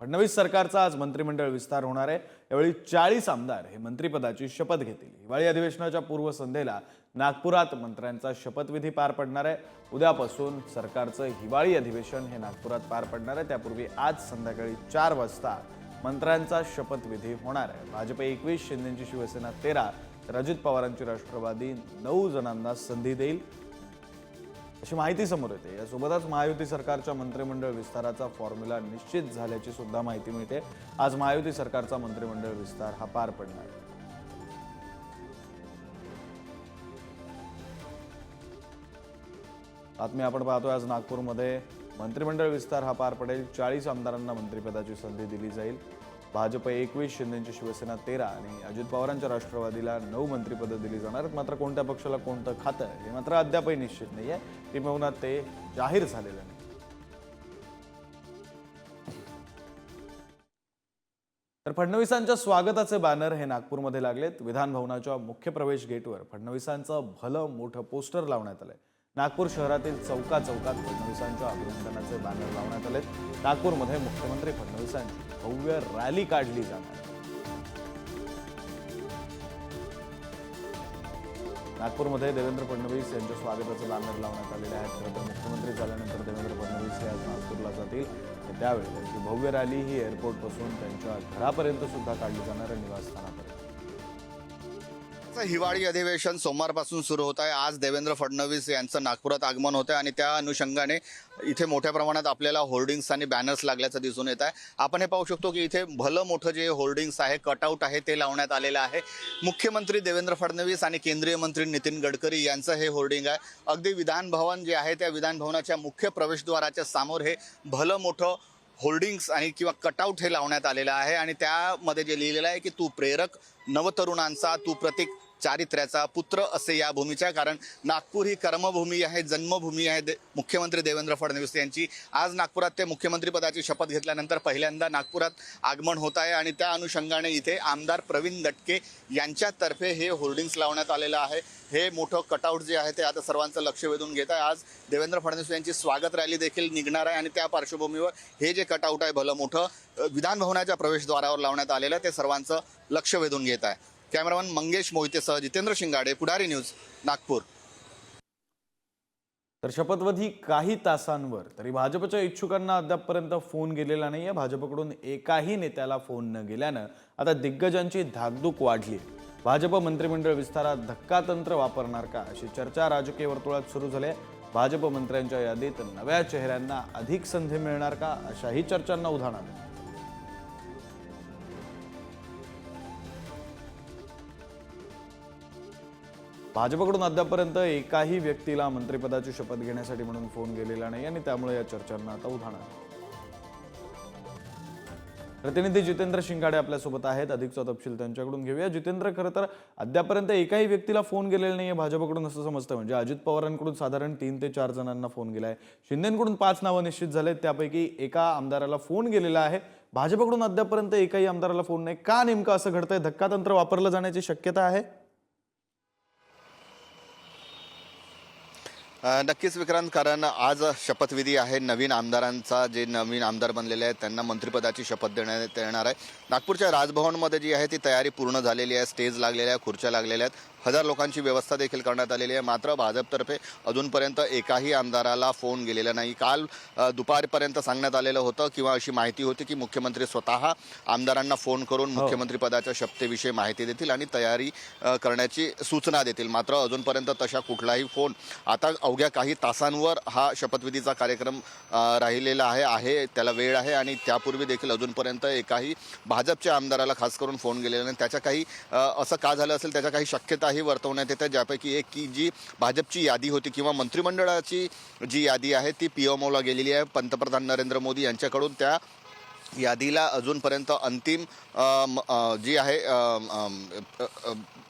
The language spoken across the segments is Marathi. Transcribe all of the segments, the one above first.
फडणवीस सरकारचा आज मंत्रिमंडळ विस्तार होणार आहे। यावेळी 40 आमदार हे मंत्रिपदाची शपथ घेतील। हिवाळी अधिवेशनाच्या पूर्वसंध्येला नागपुरात मंत्र्यांचा शपथविधी पार पडणार आहे। उद्यापासून सरकारचं हिवाळी अधिवेशन हे नागपुरात पार पडणार आहे। त्यापूर्वी आज संध्याकाळी 4 वाजता मंत्र्यांचा शपथविधी होणार आहे। भाजप 21, शिंदेची शिवसेना 13, तर अजित पवारांची राष्ट्रवादी 9 जणांना संधी देईल अशी माहिती समोर येते। यासोबतच महायुती सरकारच्या मंत्रिमंडळ विस्ताराचा फॉर्म्युला निश्चित झाल्याची सुद्धा माहिती मिळते। आज महायुती सरकारचा मंत्रिमंडळ विस्तार हा पार पडणार आहे। बातमी आपण पाहतोय, आज नागपूरमध्ये मंत्रिमंडळ विस्तार हा पार पडेल। 40 आमदारांना मंत्रिपदाची संधी दिली जाईल। भाजप 21, शिंदेची शिवसेना 13 आणि अजित पवारांच्या राष्ट्रवादीला 9 मंत्रिपदं दिली जाणार। मात्र कोणत्या पक्षाला कोणतं खातं हे मात्र अद्यापही निश्चित नाहीये। किंबहुना ते जाहीर झालेलं नाही। तर फडणवीसांच्या स्वागताचे बॅनर हे नागपूरमध्ये लागलेत। विधान भवनाच्या मुख्य प्रवेश गेटवर फडणवीसांचं भलं मोठं पोस्टर लावण्यात आलंय। नागपूर शहरातील चौकाचौकात फडणवीसांच्या अभिनंदनाचे बॅनर लावण्यात आलेत। नागपूरमध्ये मुख्यमंत्री फडणवीसांची भव्य रॅली काढली जाणार आहे। नागपूरमध्ये देवेंद्र फडणवीस यांच्या स्वागताचे बॅनर लावण्यात आलेले आहेत। खरं तर मुख्यमंत्री झाल्यानंतर देवेंद्र फडणवीस हे आज नागपूरला जातील। त्यावेळी त्यांची भव्य रॅली ही एअरपोर्टपासून त्यांच्या घरापर्यंत सुद्धा काढली जाणार आहे, निवासस्थानापर्यंत। हिवाळी अधिवेशन सोमवारपासून सुरू होत आहे। आज देवेंद्र फडणवीस यांचं नागपुरात आगमन होतं आणि त्या अनुषंगाने इथे मोठ्या प्रमाणात आपल्याला होर्डिंग्स आणि बॅनर्स लागल्याचं दिसून येत आहे। आपण हे पाहू शकतो की इथे भलं मोठं जे होर्डिंग्स आहे, कटआउट आहे, ते लावण्यात आलेलं आहे। मुख्यमंत्री देवेंद्र फडणवीस आणि केंद्रीय मंत्री नितीन गडकरी यांचं हे होर्डिंग आहे। अगदी विधान भवन जे आहे त्या विधान भवनाच्या मुख्य प्रवेशद्वाराच्या समोर हे भलं मोठं होर्डिंग्स आणि किंवा कटआउट हे लावण्यात आलेलं आहे आणि त्यामध्ये जे लिहिलेलं आहे की तू प्रेरक नवतरुणांचा, तू प्रतीक चारित्र्याचा पुत्र असे या भूमीच्या, कारण नागपूर ही कर्मभूमी आहे, जन्मभूमी आहे मुख्यमंत्री देवेंद्र फडणवीस यांची। आज नागपुरात ते मुख्यमंत्री पदाची शपथ घेतल्यानंतर पहिल्यांदा नागपुरात आगमन होत आहे आणि त्या अनुषंगाने इथे आमदार प्रवीण दटके यांच्यातर्फे हे होर्डिंग्स लावण्यात आलेलं आहे। हे मोठं कटआउट जे आहे ते आता सर्वांचं लक्ष वेधून घेत आहे। आज देवेंद्र फडणवीस यांची स्वागत रॅली देखील निघणार आहे आणि त्या पार्श्वभूमीवर हे जे कटआउट आहे भलं मोठं विधान भवनाच्या प्रवेशद्वारावर लावण्यात आलेलं आहे, ते सर्वांचं लक्ष वेधून घेत आहे। कॅमेरामन मंगेश मोहितेसह जितेंद्र शिंगाडे, पुढारी न्यूज, नागपूर। तर शपथविधी काही तासांवर तरी भाजपच्या इच्छुकांना अद्यापपर्यंत फोन गेलेला नाहीये। भाजपकडून एकाही नेत्याला फोन न गेल्यानं आता दिग्गजांची धाकधूक वाढली। भाजप मंत्रिमंडळ विस्तारात धक्कातंत्र वापरणार का अशी चर्चा राजकीय वर्तुळात सुरू झाली आहे। भाजप मंत्र्यांच्या यादीत नव्या चेहऱ्यांना अधिक संधी मिळणार का अशाही चर्चांना उधाण आलं। भाजपकडून अद्यापपर्यंत एकाही व्यक्तीला मंत्रिपदाची शपथ घेण्यासाठी म्हणून फोन गेलेला नाही आणि त्यामुळे या चर्चांना आता उधाण आलं। प्रतिनिधी जितेंद्र शिंगाडे आपल्यासोबत आहेत, अधिकचा तपशील त्यांच्याकडून घेऊया। जितेंद्र, खरं तर अद्यापपर्यंत एकाही व्यक्तीला फोन गेलेला नाहीये भाजपकडून असं समजतं। म्हणजे अजित पवारांकडून साधारण 3 ते 4 जणांना फोन गेलाय, शिंदेकडून 5 नावं निश्चित झालेत, त्यापैकी एका आमदाराला फोन गेलेला आहे। भाजपकडून अद्यापपर्यंत एकाही आमदाराला फोन नाही, का नेमकं असं घडतंय? धक्कातंत्र वापरलं जाण्याची शक्यता आहे? नक्कीच विक्रांत, कारण आज शपथविधी आहे नवीन आमदारांचा। जे नवीन आमदार बनलेले आहेत त्यांना मंत्रिपदाची शपथ देण्यात येणार आहे। नागपूरच्या राजभवनमध्ये जी आहे ती तयारी पूर्ण झालेली आहे। स्टेज लागलेल्या आहे, खुर्च्या लागलेल्या आहेत, 1000 लोकांची व्यवस्था देखील करण्यात आलेली आहे। मात्र भाजपतर्फे अजूनपर्यंत एकाही आमदाराला फोन गेलेला नाही। काल दुपारपर्यंत सांगण्यात आलेलं होतं किंवा अशी माहिती होती की मुख्यमंत्री स्वतः आमदारांना फोन करून मुख्यमंत्री पदाच्या शपथेविषयी माहिती देतील आणि तयारी करण्याची सूचना देतील। मात्र अजूनपर्यंत तशा कुठलाही फोन, आता अवघ्या काही तासांवर हा शपथविधीचा कार्यक्रम राहिलेला आहे, त्याला वेळ आहे आणि त्यापूर्वी देखील अजूनपर्यंत एकाही भाजपच्या आमदाराला खास करून फोन गेलेला नाही। त्याच्या काही असं का झालं असेल त्याच्या काही शक्यताही वर्तवण्यात येते, ज्यापैकी एक की जी भाजपची यादी होती किंवा मंत्रिमंडळाची जी यादी आहे ती पीएमओला गेलेली आहे। पंतप्रधान नरेंद्र मोदी यांच्याकडून त्या यादीला अजूनपर्यंत अंतिम जी आहे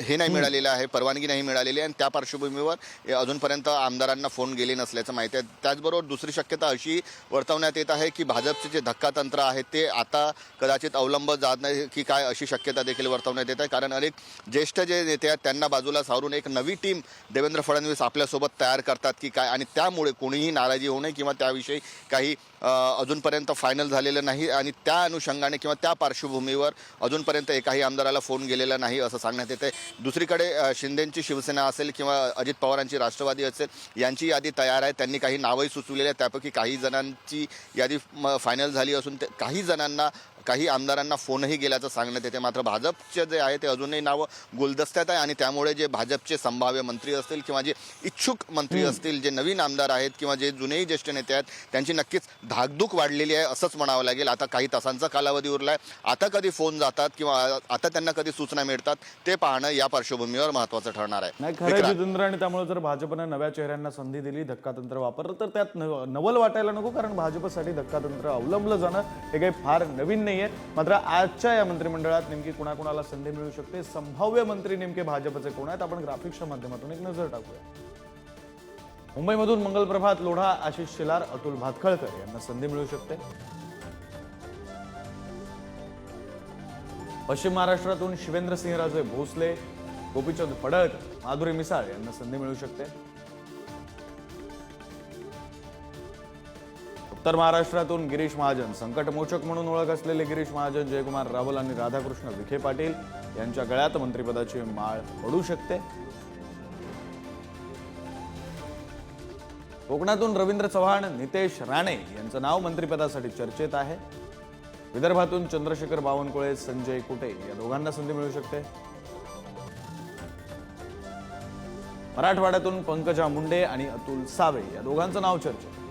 हे नाही मिळालेलं आहे, परवानगी नाही मिळालेली आहे आणि त्या पार्श्वभूमीवर अजूनपर्यंत आमदारांना फोन गेले नसल्याचं माहिती आहे। त्याचबरोबर दुसरी शक्यता अशी वर्तवण्यात येत आहे की भाजपचे जे धक्कातंत्र आहे ते आता कदाचित अवलंब जात नाही की काय, अशी शक्यता देखील वर्तवण्यात येत आहे। कारण अनेक ज्येष्ठ जे नेते आहेत त्यांना बाजूला सारून एक नवी टीम देवेंद्र फडणवीस आपल्यासोबत तयार करतात की काय, आणि त्यामुळे कोणीही नाराजी होऊ नये किंवा त्याविषयी काही अजूनपर्यंत फायनल झालेलं नाही आणि आणि त्या अनुषंगाने किंवा त्या पार्श्वभूमीवर अजूनपर्यंत एकाही आमदाराला फोन गेलेला नाही असं सांगण्यात येते. दुसरीकडे शिंदेंची शिवसेना असेल किंवा अजित पवारांची राष्ट्रवादी असेल यांची यादी तयार आहे. त्यांनी काही नावंही सुचवलेली आहेत. त्यापैकी काही जणांची यादी फायनल झाली असून काही जणांना काही आमदारांना फोनही गेल्याचं सांगण्यात येते. मात्र भाजपचे जे आहे ते अजूनही नावं गुलदस्त्यात आहे आणि त्यामुळे जे भाजपचे संभाव्य मंत्री असतील किंवा जे इच्छुक मंत्री असतील, जे नवीन आमदार आहेत किंवा जे जुनेही ज्येष्ठ नेते आहेत त्यांची नक्कीच धाकधूक वाढलेली आहे असंच म्हणावं लागेल. आता काही तासांचा कालावधी उरला आहे. आता कधी फोन जातात किंवा आता त्यांना कधी सूचना मिळतात ते पाहणं या पार्श्वभूमीवर महत्त्वाचं ठरणार आहे. नाही खरं आहे जितेंद्र, आणि त्यामुळे जर भाजपनं नव्या चेहऱ्यांना संधी दिली, धक्कातंत्र वापरलं तर त्यात नवल वाटायला नको, कारण भाजपसाठी धक्कातंत्र अवलंबलं जाणं हे काही फार नवीन नाहीये. मात्र आजच्या या मंत्रिमंडळात नेमकी कुणाकुणाला संधी मिळू शकते, संभाव्य मंत्री नेमके भाजपचे कोण आहेत, आपण ग्राफिक्सच्या माध्यमातून एक नजर टाकूया. मुंबईमधून मंगलप्रभात लोढा, आशिष शेलार, अतुल भातखळकर यांना संधी मिळू शकते. पश्चिम महाराष्ट्रातून शिवेंद्रसिंहराजे भोसले, गोपीचंद पडळकर, माधुरी मिसाळ यांना संधी मिळू शकते. उत्तर महाराष्ट्रातून गिरीश महाजन, संकटमोचक म्हणून ओळख असलेले गिरीश महाजन, जयकुमार रावल आणि राधाकृष्ण विखे पाटील यांच्या गळ्यात मंत्रिपदाची माळ पडू शकते. कोकणातून रवींद्र चव्हाण, नितेश राणे यांचं नाव मंत्रिपदासाठी चर्चेत आहे. विदर्भातून चंद्रशेखर बावनकुळे, संजय कुटे या दोघांना संधी मिळू शकते. मराठवाड्यातून पंकजा मुंडे आणि अतुल सावे या दोघांचं नाव चर्चेत.